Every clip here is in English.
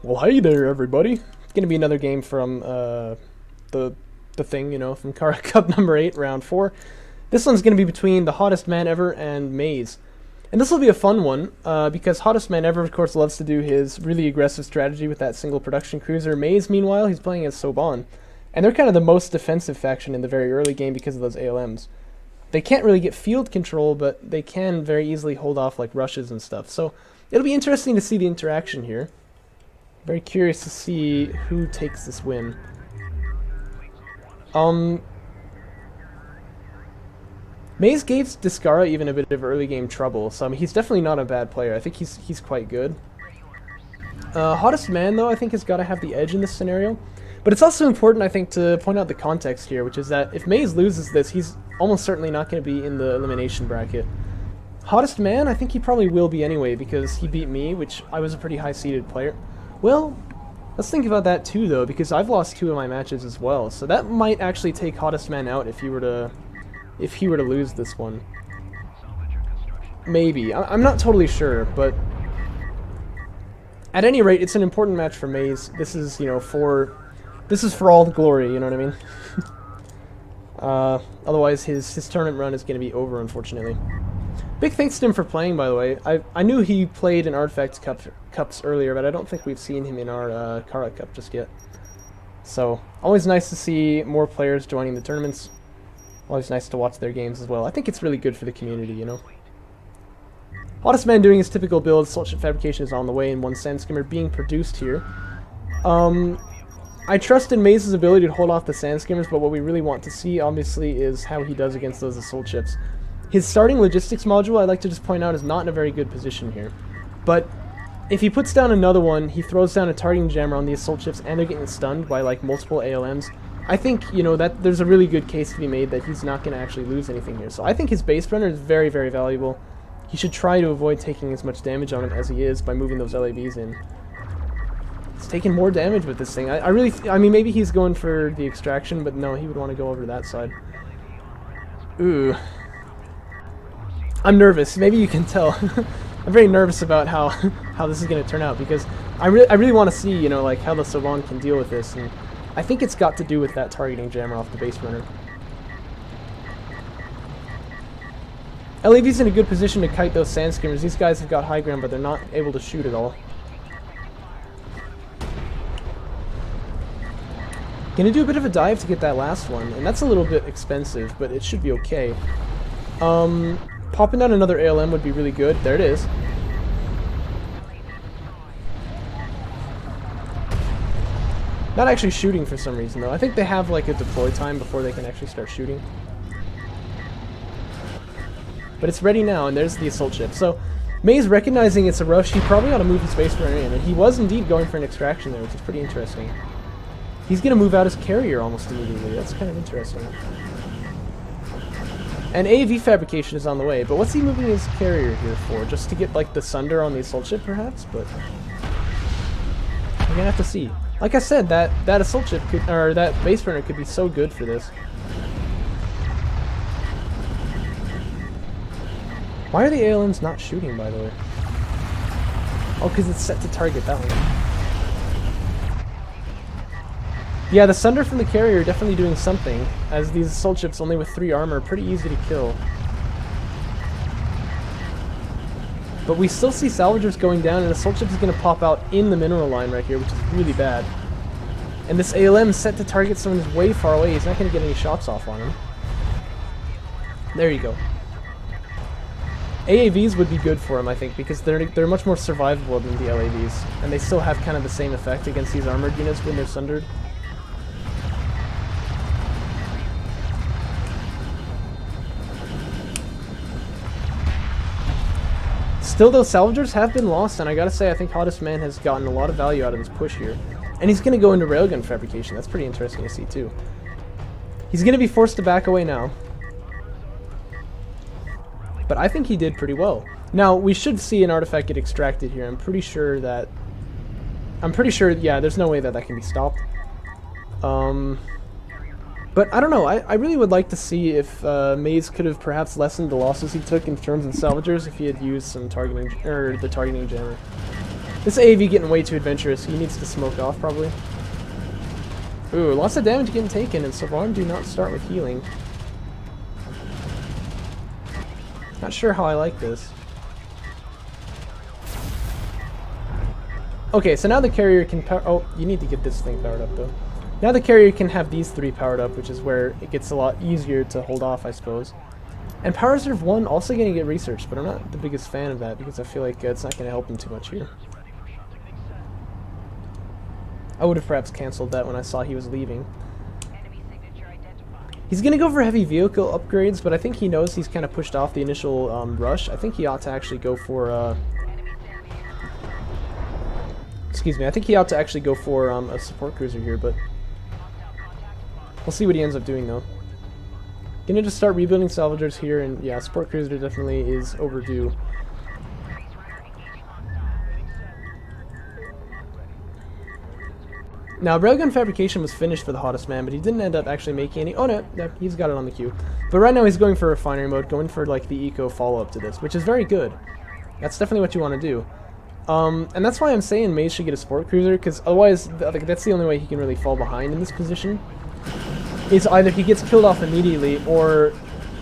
Well, hey there, everybody. It's gonna be another game from the thing, you know, from Kharak Cup number 8, round 4. This one's gonna be between the hottest man ever and Maze, and this will be a fun one because hottest man ever, of course, loves to do his really aggressive strategy with that single production cruiser. Maze, meanwhile, he's playing as Soban, and they're kind of the most defensive faction in the very early game because of those ALMs. They can't really get field control, but they can very easily hold off like rushes and stuff. So it'll be interesting to see the interaction here. Very curious to see who takes this win. Maze gave Discara even a bit of early game trouble, so I mean, he's definitely not a bad player. I think he's quite good. Hottest man, though, I think has got to have the edge in this scenario. But it's also important, I think, to point out the context here, which is that if Maze loses this, he's almost certainly not going to be in the elimination bracket. Hottest man, I think he probably will be anyway, because he beat me, which I was a pretty high-seeded player. Well, let's think about that too, though, because I've lost 2 of my matches as well, so that might actually take hottest man out if he were to lose this one. Maybe. I'm not totally sure, but at any rate, it's an important match for Maze. This is, you know, for all the glory, you know what I mean? Otherwise, his tournament run is going to be over, unfortunately. Big thanks to him for playing, by the way. I knew he played in Artifact Cups earlier, but I don't think we've seen him in our Kharak Cup just yet. So, always nice to see more players joining the tournaments. Always nice to watch their games as well. I think it's really good for the community, you know. Hottest man doing his typical build. Salt ship fabrication is on the way, and 1 sand skimmer being produced here. I trust in Maze's ability to hold off the sand skimmers, but what we really want to see, obviously, is how he does against those assault ships. His starting logistics module, I'd like to just point out, is not in a very good position here. But if he puts down another one, he throws down a targeting jammer on the assault ships, and they're getting stunned by like multiple ALMs. I think, you know, that there's a really good case to be made that he's not going to actually lose anything here. So I think his base runner is very, very valuable. He should try to avoid taking as much damage on it as he is by moving those LAVs in. He's taking more damage with this thing. I mean, maybe he's going for the extraction, but no, he would want to go over to that side. Ooh. I'm nervous. Maybe you can tell. I'm very nervous about how this is going to turn out, because I really want to see, you know, like how the Soban can deal with this, and I think it's got to do with that targeting jammer off the base runner. LAV's in a good position to kite those sand skimmers. These guys have got high ground, but they're not able to shoot at all. Gonna do a bit of a dive to get that last one, and that's a little bit expensive, but it should be okay. Popping down another ALM would be really good. There it is. Not actually shooting for some reason, though. I think they have like a deploy time before they can actually start shooting. But it's ready now, and there's the assault ship. So, Maze recognizing it's a rush, he probably ought to move his base runner in, and he was indeed going for an extraction there, which is pretty interesting. He's going to move out his carrier almost immediately. That's kind of interesting. And AAV fabrication is on the way, but what's he moving his carrier here for? Just to get like the sunder on the assault ship, perhaps? But we're gonna have to see. Like I said, that assault ship could, or that base runner could be so good for this. Why are the ALMs not shooting, by the way? Oh, because it's set to target that one. Yeah, the sunder from the carrier definitely doing something, as these assault ships, only with 3 armor, are pretty easy to kill. But we still see salvagers going down, and assault ship is going to pop out in the mineral line right here, which is really bad. And this ALM is set to target someone who's way far away. He's not going to get any shots off on him. There you go. AAVs would be good for him, I think, because they're much more survivable than the LAVs, and they still have kind of the same effect against these armored units when they're sundered. Still, those salvagers have been lost, and I gotta say, I think Hottest Man has gotten a lot of value out of this push here. And he's gonna go into railgun fabrication. That's pretty interesting to see, too. He's gonna be forced to back away now. But I think he did pretty well. Now, we should see an artifact get extracted here. I'm pretty sure, yeah, there's no way that can be stopped. But I don't know, I really would like to see if Maze could have perhaps lessened the losses he took in terms of salvagers if he had used some targeting, or the targeting jammer. This AAV getting way too adventurous. He needs to smoke off, probably. Ooh, lots of damage getting taken, and Soban do not start with healing. Not sure how I like this. Okay, so now the carrier can power... Oh, you need to get this thing powered up, though. Now the carrier can have these three powered up, which is where it gets a lot easier to hold off, I suppose. And Power Reserve 1 also going to get researched, but I'm not the biggest fan of that because I feel like it's not going to help him too much here. I would have perhaps cancelled that when I saw he was leaving. He's going to go for heavy vehicle upgrades, but I think he knows he's kind of pushed off the initial rush. I think he ought to actually go for... Excuse me, I think he ought to actually go for a support cruiser here, but... We'll see what he ends up doing, though. Gonna just start rebuilding salvagers here, and yeah, support cruiser definitely is overdue. Now, railgun fabrication was finished for the hottest man, but he didn't end up actually making any... Oh, no, he's got it on the queue. But right now he's going for refinery mode, going for, like, the eco follow-up to this, which is very good. That's definitely what you want to do. And that's why I'm saying Maze should get a support cruiser, because otherwise, that's the only way he can really fall behind in this position. Is either he gets killed off immediately, or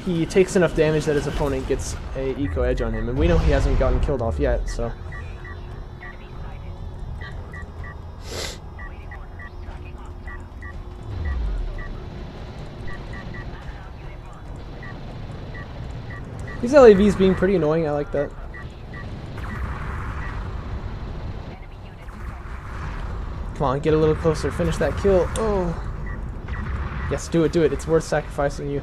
he takes enough damage that his opponent gets a eco edge on him, and we know he hasn't gotten killed off yet, so... These LAVs being pretty annoying, I like that. Come on, get a little closer, finish that kill. Oh. Yes, do it, do it. It's worth sacrificing you.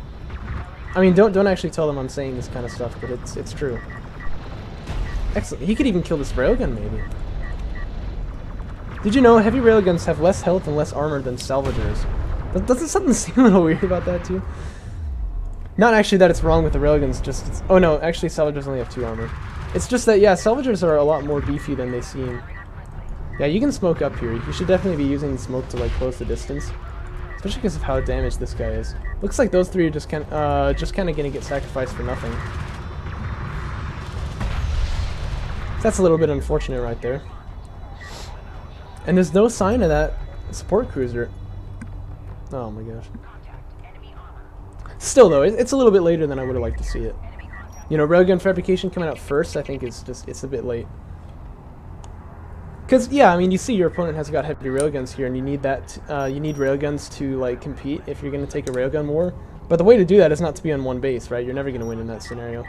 I mean, don't actually tell them I'm saying this kind of stuff, but it's true. Excellent. He could even kill this railgun, maybe. Did you know heavy railguns have less health and less armor than salvagers? Doesn't something seem a little weird about that, too? Not actually that it's wrong with the railguns, just... oh no, actually salvagers only have 2 armor. It's just that, yeah, salvagers are a lot more beefy than they seem. Yeah, you can smoke up here. You should definitely be using smoke to, like, close the distance. Especially because of how damaged this guy is. Looks like those three are just kind of gonna get sacrificed for nothing. That's a little bit unfortunate right there. And there's no sign of that support cruiser. Oh my gosh. Still though, it's a little bit later than I would have liked to see it. You know, railgun fabrication coming out first, I think it's a bit late. Because, yeah, I mean, you see your opponent has got heavy railguns here, and you need that, you need railguns to, like, compete if you're going to take a railgun war. But the way to do that is not to be on one base, right? You're never going to win in that scenario.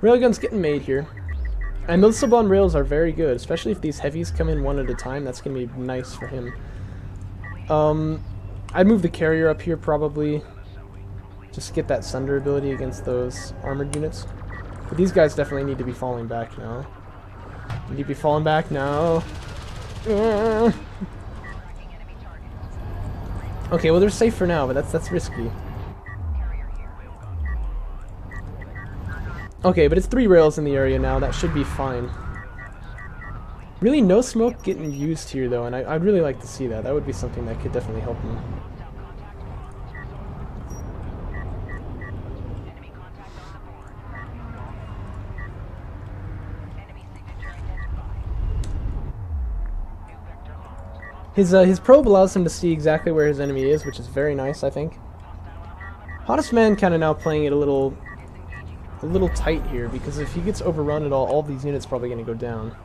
Railguns getting made here. And those Soban rails are very good, especially if these heavies come in one at a time. That's going to be nice for him. I'd move the carrier up here probably, just to get that Sunder ability against those armored units. But these guys definitely need to be falling back now. Need to be falling back now. Okay, well they're safe for now, but that's risky. Okay, but it's 3 rails in the area now. That should be fine. Really no smoke getting used here though, and I'd really like to see that. That would be something that could definitely help him. His probe allows him to see exactly where his enemy is, which is very nice, I think. Hottest man kind of now playing it a little tight here, because if he gets overrun at all these units are probably going to go down.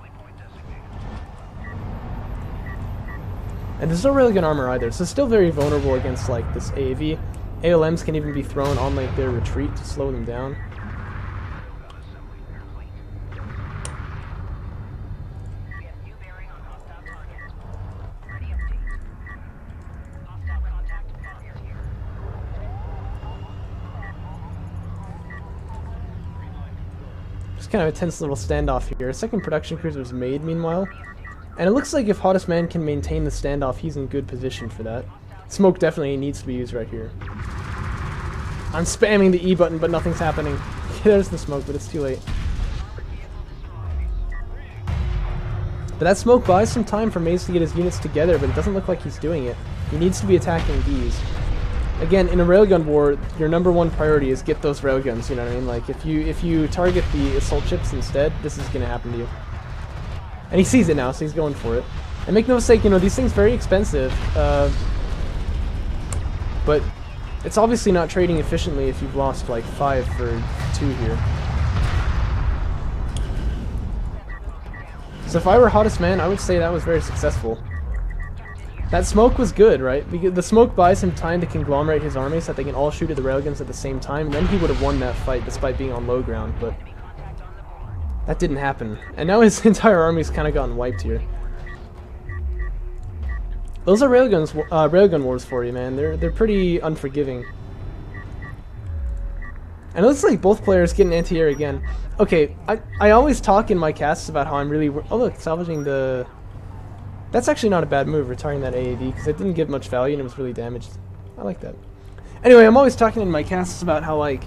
And there's no railgun armor either, so it's still very vulnerable against like this AAV. ALMs can even be thrown on like their retreat to slow them down. Just kind of a tense little standoff here. A second production cruiser is made meanwhile. And it looks like if Hottest Man can maintain the standoff, he's in good position for that. Smoke definitely needs to be used right here. I'm spamming the E button, but nothing's happening. There's the smoke, but it's too late. But that smoke buys some time for Maze to get his units together, but it doesn't look like he's doing it. He needs to be attacking these. Again, in a railgun war, your #1 priority is get those railguns, you know what I mean? Like, if you target the assault ships instead, this is gonna happen to you. And he sees it now, so he's going for it. And make no mistake, you know, these things are very expensive, but it's obviously not trading efficiently if you've lost like 5 for 2 here. So if I were hottest man, I would say that was very successful. That smoke was good, right? Because the smoke buys him time to conglomerate his army so that they can all shoot at the railguns at the same time, and then he would have won that fight despite being on low ground, but that didn't happen. And now his entire army's kind of gotten wiped here. Those are railgun wars for you, man. They're pretty unforgiving. And it looks like both players get an anti-air again. Okay, I always talk in my casts about how I'm really... Oh look, salvaging the... That's actually not a bad move, retiring that AAD, because it didn't give much value and it was really damaged. I like that. Anyway, I'm always talking in my casts about how, like,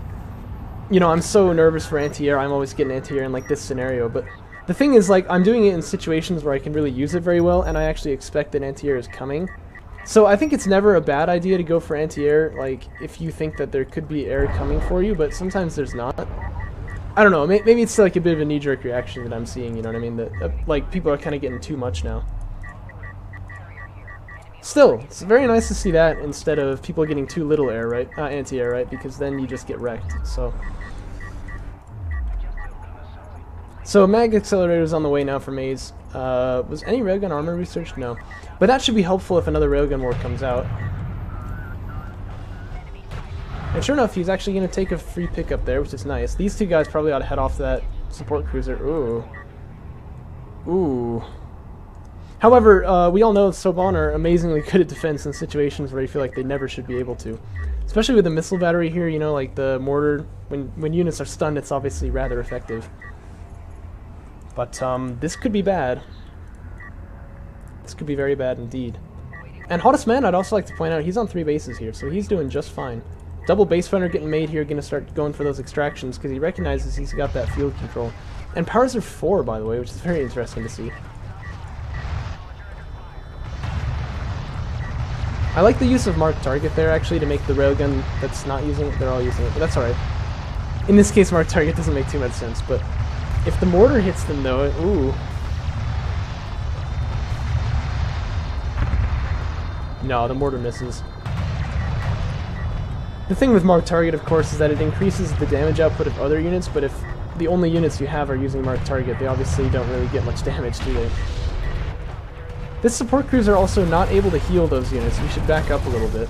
you know, I'm so nervous for anti-air, I'm always getting anti-air in, like, this scenario, but the thing is, like, I'm doing it in situations where I can really use it very well, and I actually expect that anti-air is coming. So I think it's never a bad idea to go for anti-air, like, if you think that there could be air coming for you, but sometimes there's not. I don't know, maybe it's like a bit of a knee-jerk reaction that I'm seeing, you know what I mean? That, like, people are kind of getting too much now. Still, it's very nice to see that instead of people getting too little air, right? Anti-air, right? Because then you just get wrecked, so... So, mag accelerator is on the way now for Maze. Was any railgun armor researched? No. But that should be helpful if another railgun war comes out. And sure enough, he's actually going to take a free pickup there, which is nice. These two guys probably ought to head off that support cruiser. Ooh. Ooh. However, we all know Soban are amazingly good at defense in situations where you feel like they never should be able to. Especially with the missile battery here, you know, like the mortar, when units are stunned, it's obviously rather effective. But this could be bad. This could be very bad indeed. And hottest man, I'd also like to point out, he's on 3 bases here, so he's doing just fine. Double base runner getting made here, gonna start going for those extractions, because he recognizes he's got that field control. And powers are 4, by the way, which is very interesting to see. I like the use of marked target there, actually, to make the railgun that's not using it, they're all using it, but that's alright. In this case, marked target doesn't make too much sense, but if the mortar hits them, though, ooh. No, the mortar misses. The thing with marked target, of course, is that it increases the damage output of other units, but if the only units you have are using marked target, they obviously don't really get much damage, do they? This support cruiser also not able to heal those units. We should back up a little bit.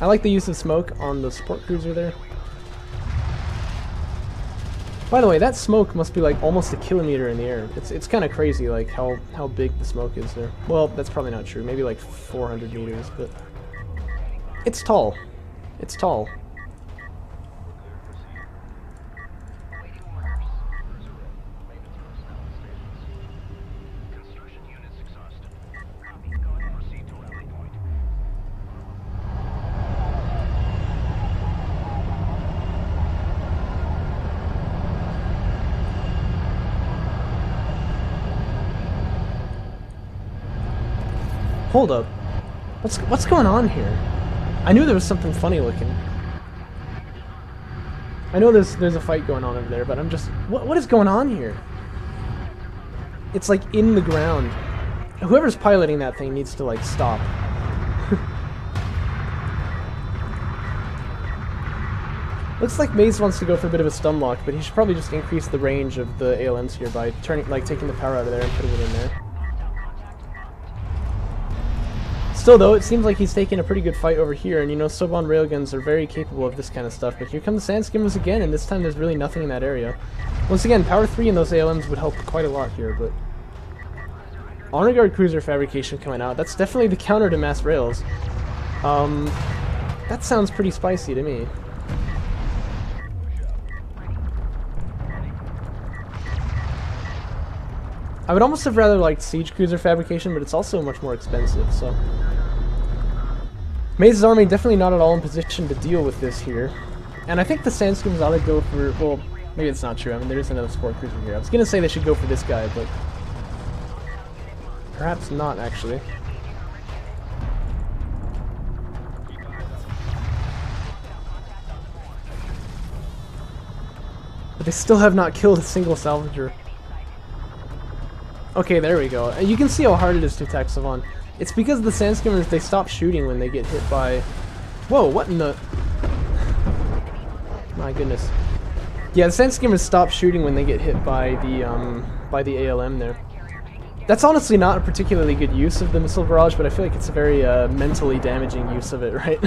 I like the use of smoke on the support cruiser there. By the way, that smoke must be like almost a kilometer in the air. It's kind of crazy, like how big the smoke is there. Well, that's probably not true. Maybe like 400 meters, but it's tall. It's tall. Hold up. What's going on here? I knew there was something funny looking. I know there's a fight going on over there, but I'm just... What is going on here? It's like in the ground. Whoever's piloting that thing needs to like stop. Looks like Maze wants to go for a bit of a stun lock, but he should probably just increase the range of the ALMs here by taking the power out of there and putting it in there. Still though, it seems like he's taking a pretty good fight over here, and you know, Soban railguns are very capable of this kind of stuff, but here come the sand skimmers again, and this time there's really nothing in that area. Once again, power 3 in those ALMs would help quite a lot here, but... Honor Guard cruiser fabrication coming out, that's definitely the counter to mass rails. That sounds pretty spicy to me. I would almost have rather liked siege cruiser fabrication, but it's also much more expensive, so... Maze's army definitely not at all in position to deal with this here. And I think the Sandskins ought to go for... Well, Maybe it's not true. I mean, there is another support cruiser here. I was gonna say they should go for this guy, but perhaps not, actually. But they still have not killed a single salvager. Okay, there we go. You can see how hard it is to attack Soban. It's because the sand skimmers, they stop shooting when they get hit by... Whoa, what in the... My goodness. Yeah, the sand skimmers stop shooting when they get hit by the ALM there. That's honestly not a particularly good use of the missile barrage, but I feel like it's a very mentally damaging use of it, right?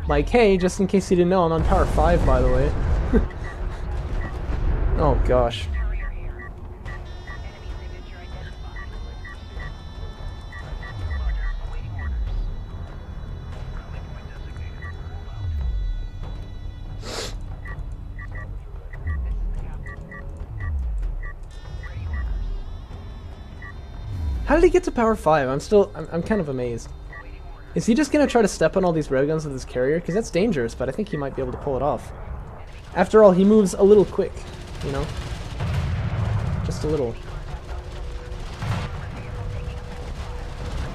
Like, hey, just in case you didn't know, I'm on power 5, by the way. Oh gosh. How did he get to power 5? I'm kind of amazed. Is he just gonna try to step on all these railguns with his carrier? Because that's dangerous, but I think he might be able to pull it off. After all, he moves a little quick, you know? Just a little.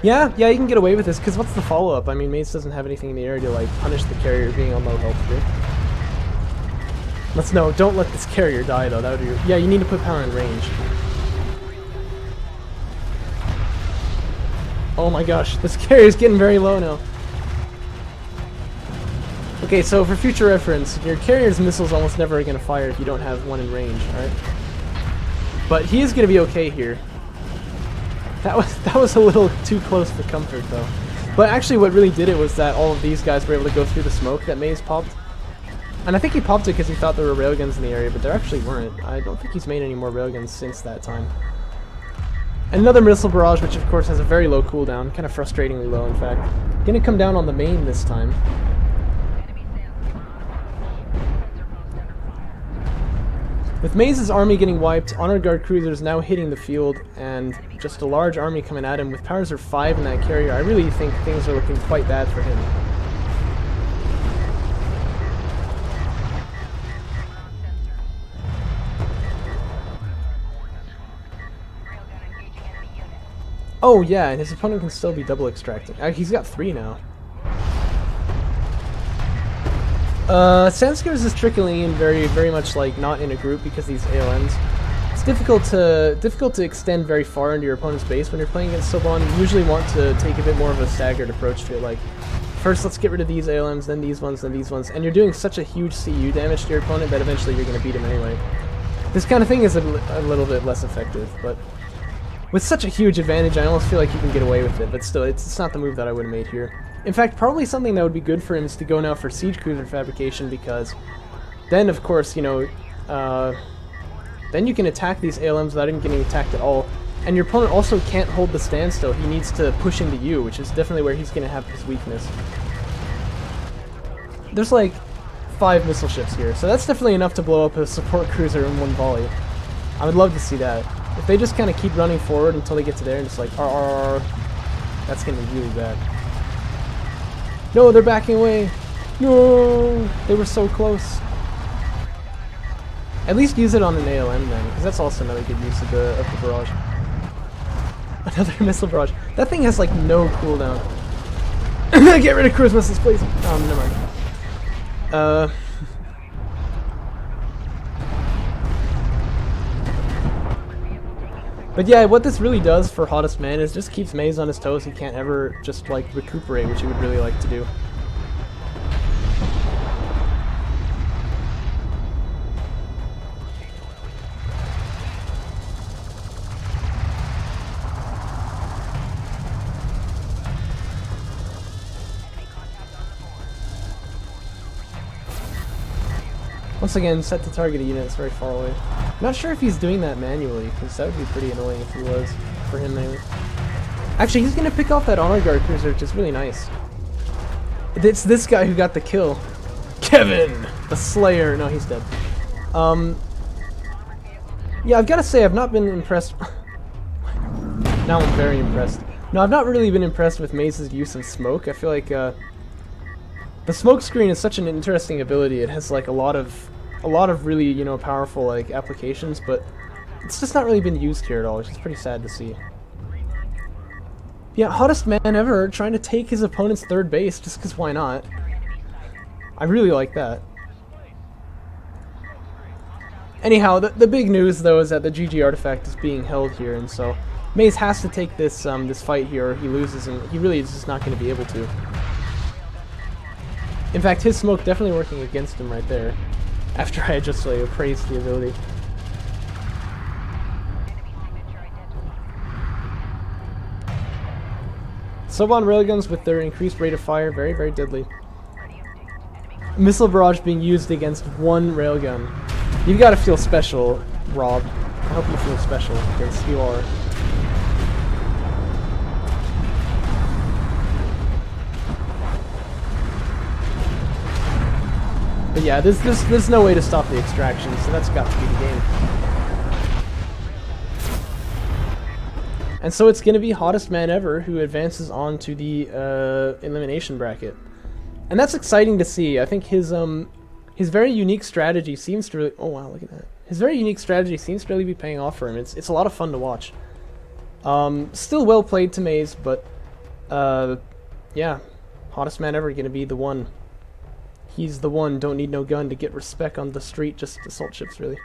Yeah, you can get away with this, because what's the follow-up? I mean, Maze doesn't have anything in the air to, like, punish the carrier being on low health here. Don't let this carrier die, though. That would be... Yeah, you need to put power in range. Oh my gosh, this carrier's getting very low now. Okay, so for future reference, your carrier's missile's almost never going to fire if you don't have one in range, alright? But he is going to be okay here. That was a little too close for comfort, though. But actually what really did it was that all of these guys were able to go through the smoke that Maze popped. And I think he popped it because he thought there were railguns in the area, but there actually weren't. I don't think he's made any more railguns since that time. Another missile barrage, which of course has a very low cooldown, kind of frustratingly low in fact. Gonna come down on the main this time. With Maze's army getting wiped, Honor Guard cruisers now hitting the field, and just a large army coming at him with powers of 5 in that carrier, I really think things are looking quite bad for him. Oh yeah, and his opponent can still be double extracting. He's got 3 now. Sandskimmers is trickling in very much like not in a group because these ALMs. It's difficult to extend very far into your opponent's base when you're playing against Soban. You usually want to take a bit more of a staggered approach to it, like first let's get rid of these ALMs, then these ones, and you're doing such a huge CU damage to your opponent that eventually you're going to beat him anyway. This kind of thing is a little bit less effective, but with such a huge advantage, I almost feel like you can get away with it, but still, it's not the move that I would have made here. In fact, probably something that would be good for him is to go now for Siege Cruiser Fabrication, because then, of course, you know, then you can attack these ALMs without even getting attacked at all, and your opponent also can't hold the standstill. He needs to push into you, which is definitely where he's going to have his weakness. There's like 5 missile ships here, so that's definitely enough to blow up a support cruiser in one volley. I would love to see that. If they just kind of keep running forward until they get to there and just like, that's going to be really bad. No, they're backing away. No, they were so close. At least use it on an ALM then, because that's also another good use of the barrage. Another missile barrage. That thing has like no cooldown. Get rid of cruise missiles, please. Never mind. But yeah, what this really does for Hottest Man is just keeps Maze on his toes. He can't ever just like recuperate, which he would really like to do. Once again, set to target a unit that's very far away. I'm not sure if he's doing that manually, because that would be pretty annoying if he was, for him maybe. Actually, he's going to pick off that Honor Guard cruiser, which is really nice. It's this guy who got the kill. Kevin! The Slayer! No, he's dead. Yeah, I've got to say, I've not been impressed... Now I'm very impressed. No, I've not really been impressed with Maze's use of smoke. I feel like, the smoke screen is such an interesting ability. It has like a lot of a lot of really, you know, powerful like applications, but it's just not really been used here at all, which is pretty sad to see. Yeah, hottest man ever trying to take his opponent's third base just because why not? I really like that. Anyhow, the big news though is that the GG artifact is being held here, and so Maze has to take this this fight here or he loses, and he really is just not going to be able to. In fact, his smoke definitely working against him right there, after I just like praised the ability. Soban railguns with their increased rate of fire, very, very deadly. Missile barrage being used against one railgun. You've got to feel special, Rob. I hope you feel special, because you are. But yeah, there's no way to stop the extraction, so that's got to be the game. And so it's going to be hottest man ever who advances on to the elimination bracket. And that's exciting to see. I think his very unique strategy seems to really... Oh wow, look at that. His very unique strategy seems to really be paying off for him. It's a lot of fun to watch. Still well played to Maze, but yeah, hottest man ever going to be the one. He's the one, don't need no gun to get respect on the street, just assault ships really.